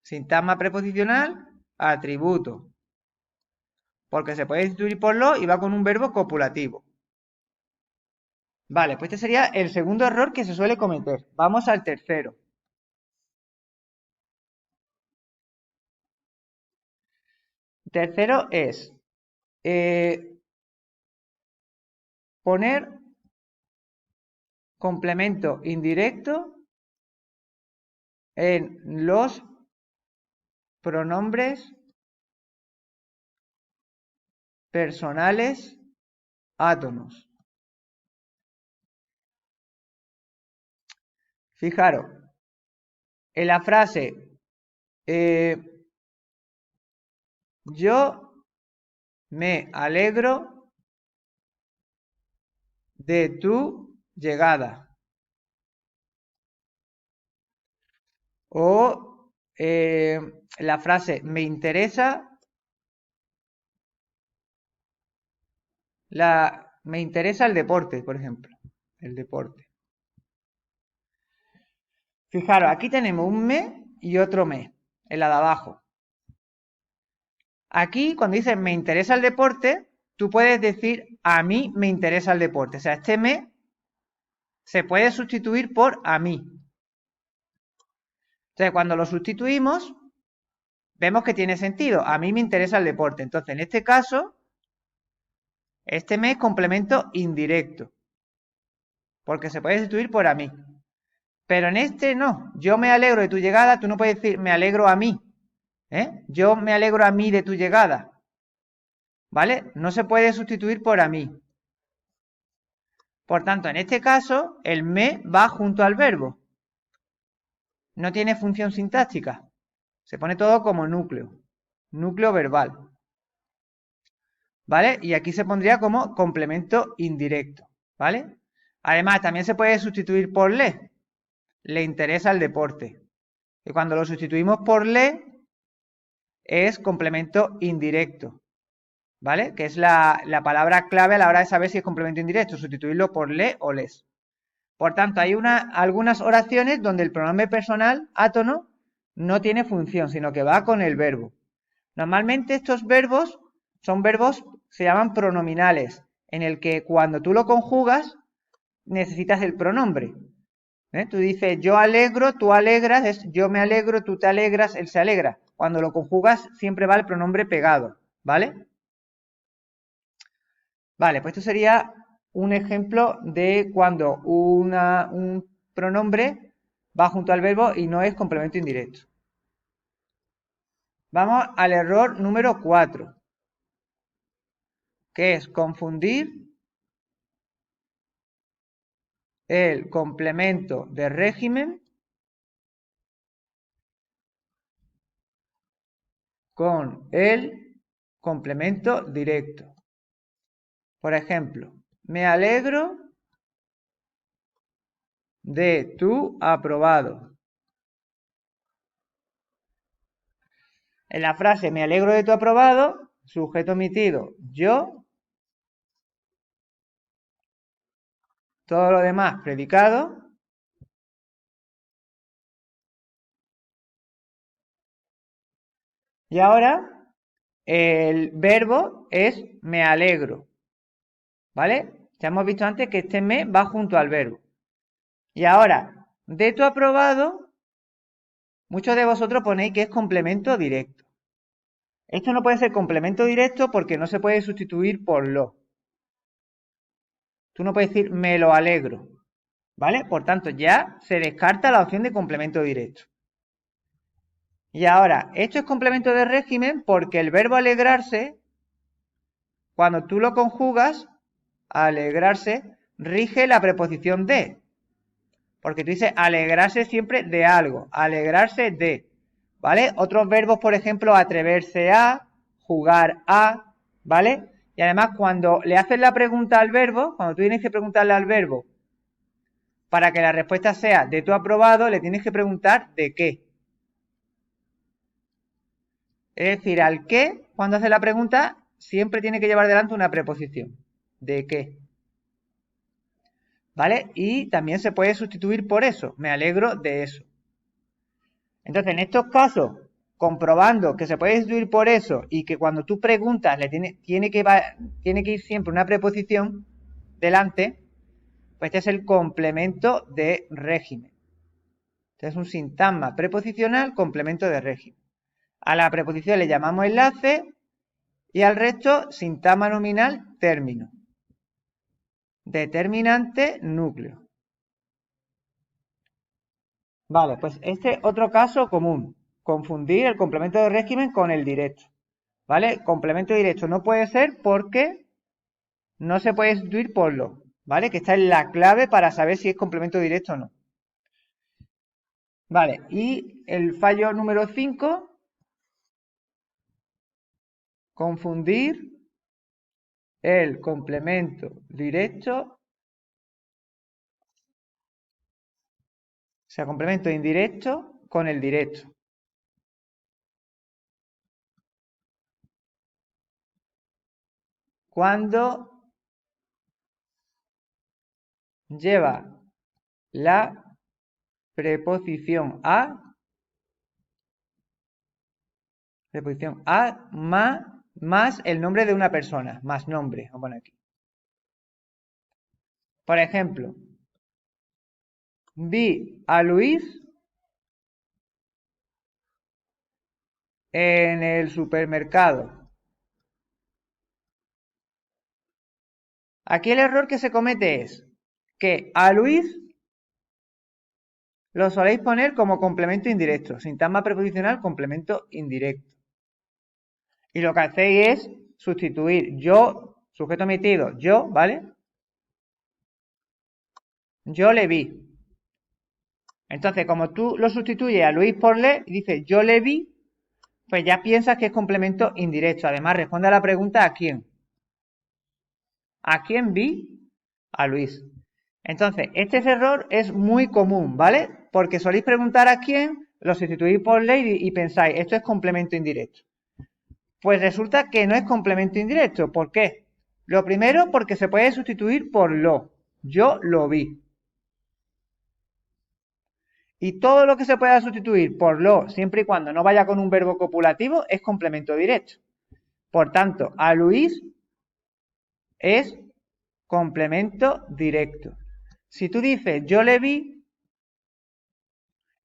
sintagma preposicional, atributo. Porque se puede sustituir por lo y va con un verbo copulativo. Vale, pues este sería el segundo error que se suele cometer. Vamos al tercero. Tercero es poner complemento indirecto en los pronombres personales átonos. Fijaros, en la frase yo me alegro de tu llegada. O la frase me interesa me interesa el deporte, por ejemplo. El deporte. Fijaros, aquí tenemos un me y otro me, en la de abajo. Aquí, cuando dices me interesa el deporte, tú puedes decir a mí me interesa el deporte. O sea, este me se puede sustituir por a mí. Entonces, cuando lo sustituimos, vemos que tiene sentido. A mí me interesa el deporte. Entonces, en este caso, este me es complemento indirecto. Porque se puede sustituir por a mí. Pero en este no. Yo me alegro de tu llegada. Tú no puedes decir me alegro a mí. Yo me alegro a mí de tu llegada. ¿Vale? No se puede sustituir por a mí. Por tanto, en este caso, el me va junto al verbo. No tiene función sintáctica. Se pone todo como núcleo. Núcleo verbal. ¿Vale? Y aquí se pondría como complemento indirecto. ¿Vale? Además, también se puede sustituir por le. Le interesa el deporte. Y cuando lo sustituimos por le, es complemento indirecto. ¿Vale? Que es la palabra clave a la hora de saber si es complemento indirecto, sustituirlo por le o les. Por tanto, hay algunas oraciones donde el pronombre personal, átono, no tiene función, sino que va con el verbo. Normalmente estos verbos son verbos, se llaman pronominales, en el que cuando tú lo conjugas, necesitas el pronombre. Tú dices yo alegro, tú alegras, es yo me alegro, tú te alegras, él se alegra. Cuando lo conjugas, siempre va el pronombre pegado, ¿vale? Vale, pues esto sería un ejemplo de cuando un pronombre va junto al verbo y no es complemento indirecto. Vamos al error número 4, que es confundir el complemento de régimen con el complemento directo. Por ejemplo, me alegro de tu aprobado. En la frase me alegro de tu aprobado, sujeto omitido yo, todo lo demás predicado. Y ahora el verbo es me alegro, ¿vale? Ya hemos visto antes que este me va junto al verbo. Y ahora, de tu aprobado, muchos de vosotros ponéis que es complemento directo. Esto no puede ser complemento directo porque no se puede sustituir por lo. Tú no puedes decir me lo alegro, ¿vale? Por tanto, ya se descarta la opción de complemento directo. Y ahora, esto es complemento de régimen porque el verbo alegrarse, cuando tú lo conjugas, alegrarse, rige la preposición de. Porque tú dices alegrarse siempre de algo, alegrarse de, ¿vale? Otros verbos, por ejemplo, atreverse a, jugar a, ¿vale? Y además, cuando le haces la pregunta al verbo, cuando tú tienes que preguntarle al verbo para que la respuesta sea de tu aprobado, le tienes que preguntar de qué. Es decir, al qué, cuando hace la pregunta, siempre tiene que llevar delante una preposición. ¿De qué? ¿Vale? Y también se puede sustituir por eso. Me alegro de eso. Entonces, en estos casos, comprobando que se puede sustituir por eso y que cuando tú preguntas le tiene que ir siempre una preposición delante, pues este es el complemento de régimen. Este es un sintagma preposicional, complemento de régimen. A la preposición le llamamos enlace y al resto sintagma nominal término. Determinante núcleo. Vale, pues este otro caso común. Confundir el complemento de régimen con el directo. ¿Vale? Complemento directo no puede ser porque no se puede sustituir por lo. ¿Vale? Que esta es la clave para saber si es complemento directo o no. Vale, y el fallo número 5. Confundir el complemento directo, o sea, complemento indirecto con el directo. Cuando lleva la preposición a más el nombre de una persona, más nombre, vamos a poner aquí. Por ejemplo, vi a Luis en el supermercado. Aquí el error que se comete es que a Luis lo soléis poner como complemento indirecto, sintagma preposicional, complemento indirecto. Y lo que hacéis es sustituir yo, sujeto omitido, yo, ¿vale? Yo le vi. Entonces, como tú lo sustituyes a Luis por le y dices yo le vi, pues ya piensas que es complemento indirecto. Además, responde a la pregunta ¿a quién? ¿A quién vi? A Luis. Entonces, este error es muy común, ¿vale? Porque soléis preguntar a quién, lo sustituís por le y pensáis, esto es complemento indirecto. Pues resulta que no es complemento indirecto. ¿Por qué? Lo primero, porque se puede sustituir por lo. Yo lo vi. Y todo lo que se pueda sustituir por lo, siempre y cuando no vaya con un verbo copulativo, es complemento directo. Por tanto, a Luis es complemento directo. Si tú dices yo le vi,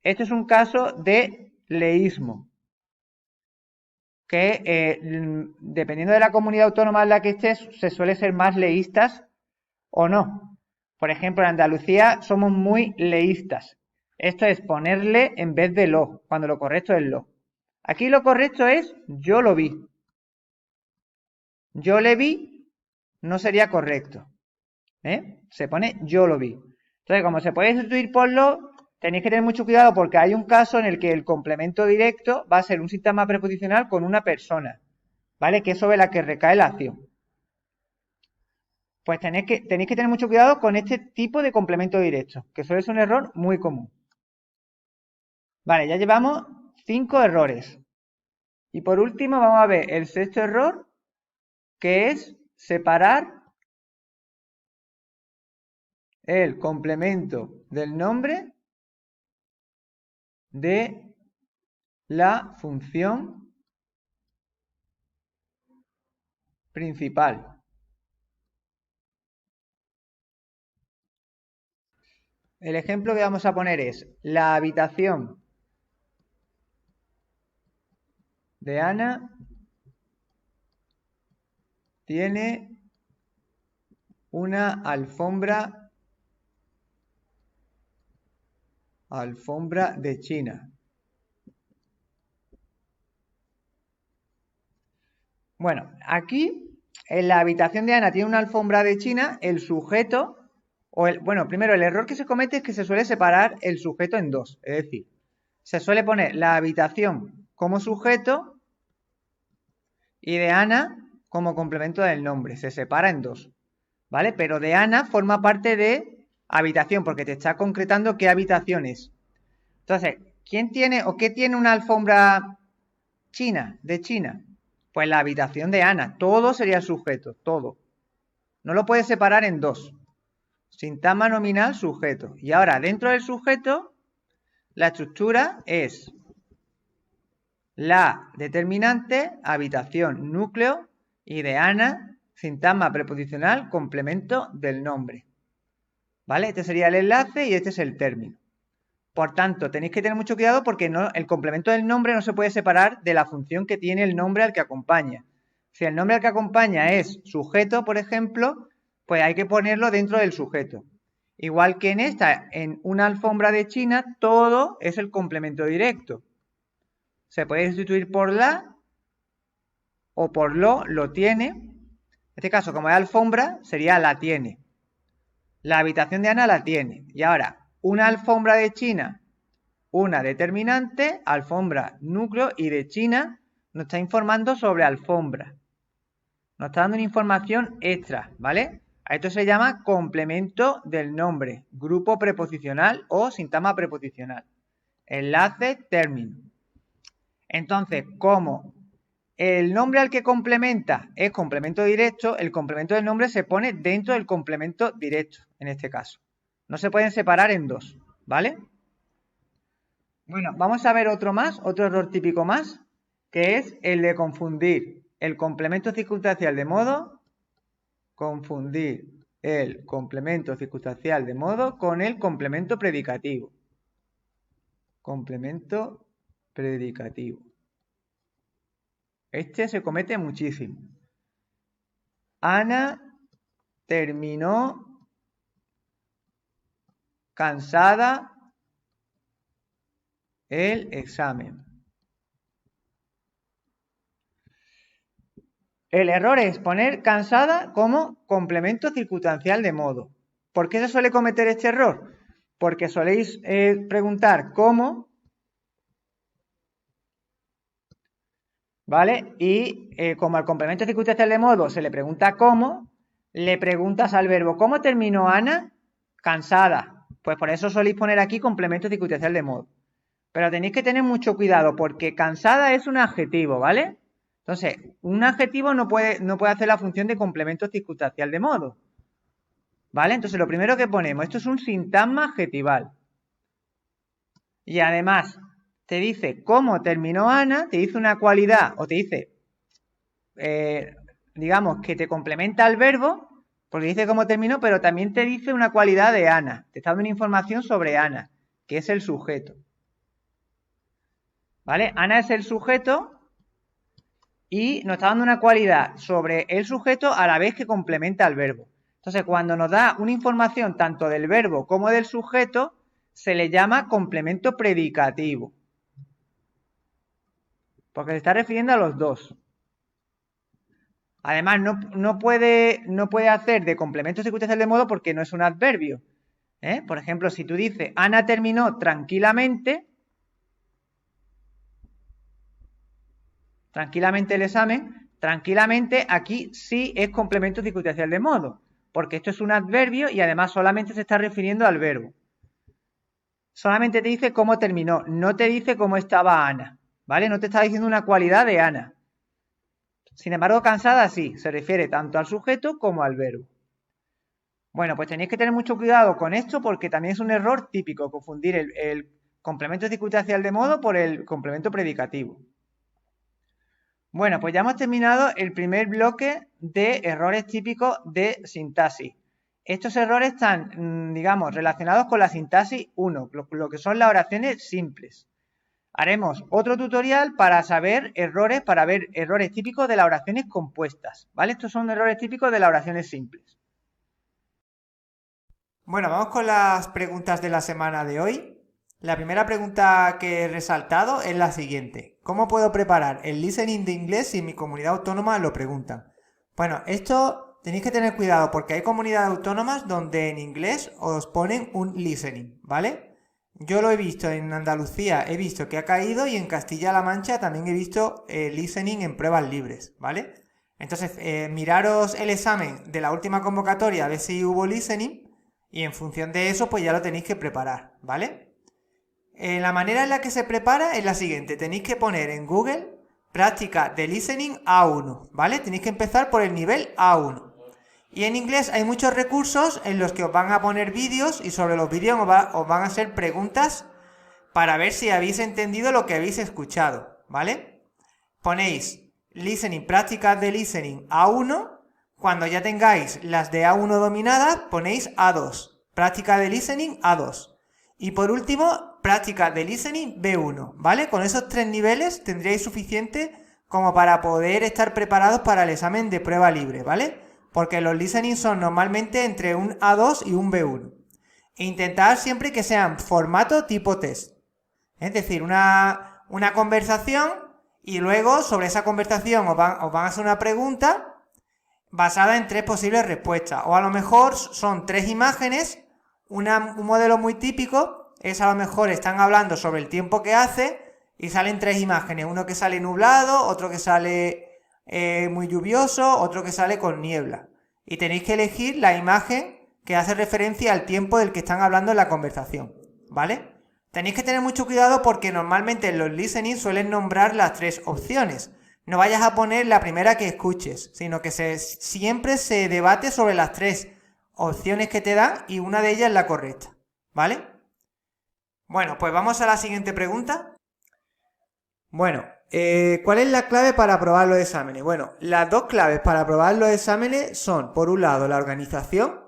esto es un caso de leísmo. Que dependiendo de la comunidad autónoma en la que estés, se suele ser más leístas o no. Por ejemplo, en Andalucía somos muy leístas. Esto es ponerle en vez de lo, cuando lo correcto es lo. Aquí lo correcto es yo lo vi. Yo le vi no sería correcto. Se pone yo lo vi. Entonces, como se puede sustituir por lo, tenéis que tener mucho cuidado porque hay un caso en el que el complemento directo va a ser un sintagma preposicional con una persona, ¿vale? Que es sobre la que recae la acción. Pues tenéis que tener mucho cuidado con este tipo de complemento directo, que suele ser un error muy común. Vale, ya llevamos 5 errores. Y por último vamos a ver el sexto error, que es separar el complemento del nombre de la función principal. El ejemplo que vamos a poner es la habitación de Ana tiene una alfombra de China. Bueno, aquí en la habitación de Ana tiene una alfombra de China, el sujeto, bueno, primero el error que se comete es que se suele separar el sujeto en dos, es decir, se suele poner la habitación como sujeto y de Ana como complemento del nombre, se separa en dos, ¿vale? Pero de Ana forma parte de habitación porque te está concretando qué habitación es. Entonces, ¿quién tiene o qué tiene una alfombra de China? Pues la habitación de Ana, todo sería el sujeto, todo. No lo puedes separar en dos. Sintagma nominal, sujeto. Y ahora, dentro del sujeto, la estructura es la determinante, habitación, núcleo, y de Ana, sintagma preposicional, complemento del nombre. ¿Vale? Este sería el enlace y este es el término. Por tanto, tenéis que tener mucho cuidado porque el complemento del nombre no se puede separar de la función que tiene el nombre al que acompaña. Si el nombre al que acompaña es sujeto, por ejemplo, pues hay que ponerlo dentro del sujeto. Igual que en esta, en una alfombra de China, todo es el complemento directo. Se puede sustituir por la o por lo tiene. En este caso, como es alfombra, sería la tiene. La habitación de Ana la tiene. Y ahora, una alfombra de China, una determinante, alfombra, núcleo, y de China nos está informando sobre alfombra. Nos está dando una información extra, ¿vale? A esto se llama complemento del nombre, grupo preposicional o sintagma preposicional. Enlace, término. Entonces, como el nombre al que complementa es complemento directo, el complemento del nombre se pone dentro del complemento directo, en este caso. No se pueden separar en dos, ¿vale? Bueno, vamos a ver otro error típico más, que es el de confundir el complemento circunstancial de modo, con el complemento predicativo. Complemento predicativo. Este se comete muchísimo. Ana terminó cansada el examen. El error es poner cansada como complemento circunstancial de modo. ¿Por qué se suele cometer este error? Porque soléis preguntar cómo, ¿vale? Y como al complemento circunstancial de modo se le pregunta cómo, le preguntas al verbo ¿cómo terminó Ana? Cansada. Pues por eso soléis poner aquí complemento circunstancial de modo. Pero tenéis que tener mucho cuidado porque cansada es un adjetivo, ¿vale? Entonces, un adjetivo no puede hacer la función de complemento circunstancial de modo. ¿Vale? Entonces, lo primero que ponemos, esto es un sintagma adjetival. Y además, te dice cómo terminó Ana, te dice una cualidad, o te dice, digamos, que te complementa el verbo, porque dice cómo terminó, pero también te dice una cualidad de Ana. Te está dando una información sobre Ana, que es el sujeto. ¿Vale? Ana es el sujeto y nos está dando una cualidad sobre el sujeto a la vez que complementa al verbo. Entonces, cuando nos da una información tanto del verbo como del sujeto, se le llama complemento predicativo. Porque se está refiriendo a los dos. Además, no puede hacer de complemento circunstancial de modo porque no es un adverbio. Por ejemplo, si tú dices, Ana terminó tranquilamente el examen, tranquilamente aquí sí es complemento circunstancial de modo, porque esto es un adverbio y además solamente se está refiriendo al verbo. Solamente te dice cómo terminó, no te dice cómo estaba Ana, ¿vale? No te está diciendo una cualidad de Ana. Sin embargo, cansada sí, se refiere tanto al sujeto como al verbo. Bueno, pues tenéis que tener mucho cuidado con esto porque también es un error típico confundir el complemento circunstancial de modo por el complemento predicativo. Bueno, pues ya hemos terminado el primer bloque de errores típicos de sintaxis. Estos errores están, digamos, relacionados con la sintaxis 1, lo que son las oraciones simples. Haremos otro tutorial para saber errores, para ver errores típicos de las oraciones compuestas, ¿vale? Estos son errores típicos de las oraciones simples. Bueno, vamos con las preguntas de la semana de hoy. La primera pregunta que he resaltado es la siguiente. ¿Cómo puedo preparar el listening de inglés si en mi comunidad autónoma lo preguntan? Bueno, esto tenéis que tener cuidado porque hay comunidades autónomas donde en inglés os ponen un listening, ¿vale? Yo lo he visto en Andalucía, he visto que ha caído y en Castilla-La Mancha también he visto listening en pruebas libres, ¿vale? Entonces, miraros el examen de la última convocatoria a ver si hubo listening y en función de eso pues ya lo tenéis que preparar, ¿vale? La manera en la que se prepara es la siguiente. Tenéis que poner en Google práctica de listening A1, ¿vale? Tenéis que empezar por el nivel A1. Y en inglés hay muchos recursos en los que os van a poner vídeos y sobre los vídeos os van a hacer preguntas para ver si habéis entendido lo que habéis escuchado, ¿vale? Ponéis listening, prácticas de listening A1. Cuando ya tengáis las de A1 dominadas, ponéis A2, práctica de listening A2. Y por último, práctica de listening B1, ¿vale? Con esos 3 niveles tendríais suficiente como para poder estar preparados para el examen de prueba libre, ¿vale? Porque los listening son normalmente entre un A2 y un B1. E intentad siempre que sean formato tipo test. Es decir, una conversación y luego sobre esa conversación os van a hacer una pregunta basada en 3 posibles respuestas. O a lo mejor son 3 imágenes. Un modelo muy típico es a lo mejor están hablando sobre el tiempo que hace y salen 3 imágenes. Uno que sale nublado, otro que sale muy lluvioso, otro que sale con niebla. Y tenéis que elegir la imagen que hace referencia al tiempo del que están hablando en la conversación, ¿vale? Tenéis que tener mucho cuidado porque normalmente en los listening suelen nombrar las 3 opciones. No vayas a poner la primera que escuches, sino que siempre se debate sobre las 3 opciones que te dan y una de ellas es la correcta, ¿vale? Bueno, pues vamos a la siguiente pregunta. Bueno, ¿cuál es la clave para aprobar los exámenes? Bueno, las 2 claves para aprobar los exámenes son, por un lado, la organización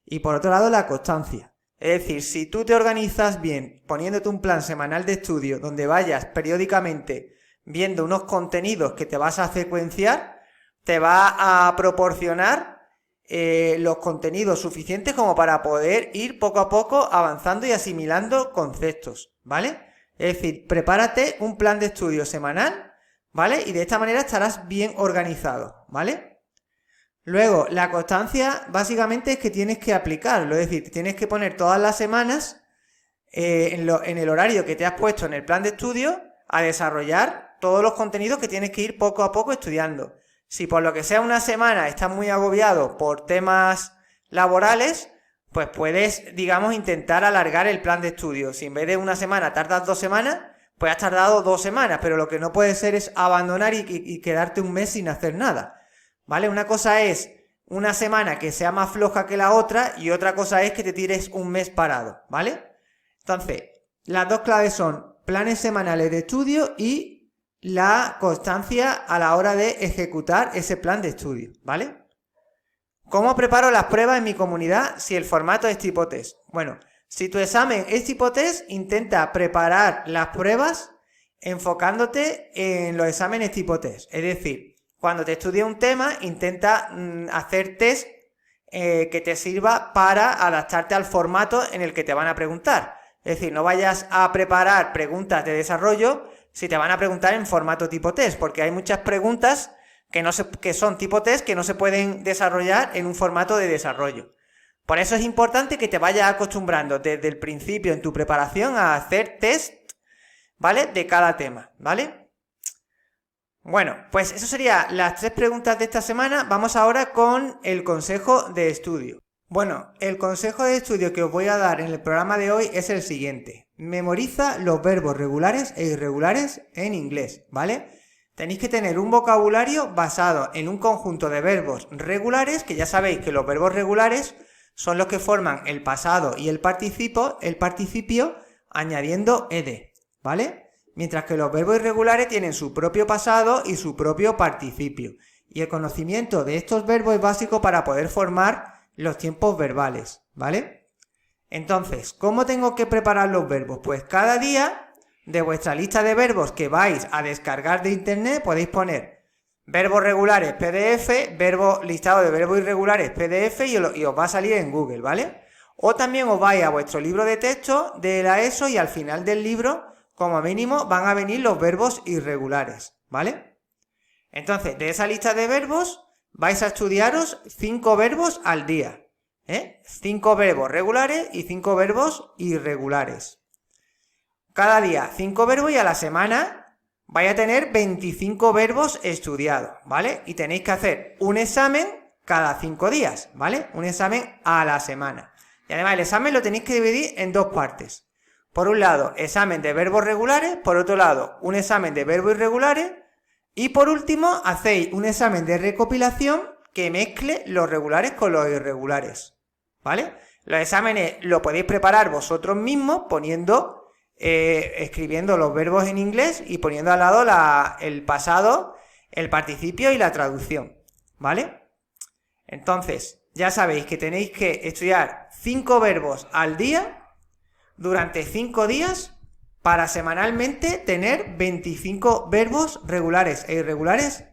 y por otro lado, la constancia. Es decir, si tú te organizas bien poniéndote un plan semanal de estudio donde vayas periódicamente viendo unos contenidos que te vas a secuenciar, te va a proporcionar los contenidos suficientes como para poder ir poco a poco avanzando y asimilando conceptos, ¿vale? Es decir, prepárate un plan de estudio semanal, ¿vale? Y de esta manera estarás bien organizado, ¿vale? Luego, la constancia básicamente es que tienes que aplicarlo, es decir, tienes que poner todas las semanas en el horario que te has puesto en el plan de estudio a desarrollar todos los contenidos que tienes que ir poco a poco estudiando. Si por lo que sea una semana estás muy agobiado por temas laborales, pues puedes, digamos, intentar alargar el plan de estudio. Si en vez de una semana tardas 2 semanas, pues has tardado 2 semanas, pero lo que no puede ser es abandonar y quedarte un mes sin hacer nada, ¿vale? Una cosa es una semana que sea más floja que la otra y otra cosa es que te tires un mes parado, ¿vale? Entonces, las 2 claves son planes semanales de estudio y la constancia a la hora de ejecutar ese plan de estudio, ¿vale? ¿Cómo preparo las pruebas en mi comunidad si el formato es tipo test? Bueno, si tu examen es tipo test, intenta preparar las pruebas enfocándote en los exámenes tipo test. Es decir, cuando te estudies un tema, intenta hacer test que te sirva para adaptarte al formato en el que te van a preguntar. Es decir, no vayas a preparar preguntas de desarrollo si te van a preguntar en formato tipo test, porque hay muchas preguntas que son tipo test que no se pueden desarrollar en un formato de desarrollo.
Por eso es importante que te vayas acostumbrando desde el principio en tu preparación a hacer test, ¿vale? De cada tema, ¿vale? Bueno, pues eso serían las 3 preguntas de esta semana. Vamos ahora con el consejo de estudio. Bueno, el consejo de estudio que os voy a dar en el programa de hoy es el siguiente. Memoriza los verbos regulares e irregulares en inglés, ¿vale? Tenéis que tener un vocabulario basado en un conjunto de verbos regulares, que ya sabéis que los verbos regulares son los que forman el pasado y el participio añadiendo ed, ¿vale? Mientras que los verbos irregulares tienen su propio pasado y su propio participio. Y el conocimiento de estos verbos es básico para poder formar los tiempos verbales, ¿vale? Entonces, ¿cómo tengo que preparar los verbos? Pues cada día de vuestra lista de verbos que vais a descargar de internet podéis poner verbos regulares PDF, listado de verbos irregulares PDF y os va a salir en Google, ¿vale? O también os vais a vuestro libro de texto de la ESO y al final del libro, como mínimo, van a venir los verbos irregulares, ¿vale? Entonces, de esa lista de verbos vais a estudiaros 5 verbos al día, 5 verbos regulares y 5 verbos irregulares. Cada día 5 verbos y a la semana vais a tener 25 verbos estudiados, ¿vale? Y tenéis que hacer un examen cada 5 días, ¿vale? Un examen a la semana. Y además el examen lo tenéis que dividir en 2 partes. Por un lado, examen de verbos regulares, por otro lado, un examen de verbos irregulares y por último, hacéis un examen de recopilación que mezcle los regulares con los irregulares, ¿vale? Los exámenes los podéis preparar vosotros mismos escribiendo los verbos en inglés y poniendo al lado el pasado, el participio y la traducción, ¿vale? Entonces, ya sabéis que tenéis que estudiar 5 verbos al día durante 5 días para semanalmente tener 25 verbos regulares e irregulares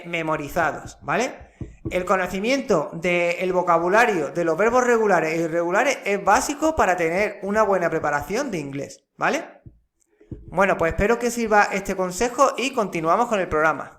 memorizados, ¿vale? El conocimiento del vocabulario de los verbos regulares e irregulares es básico para tener una buena preparación de inglés, ¿vale? Bueno, pues espero que sirva este consejo y continuamos con el programa.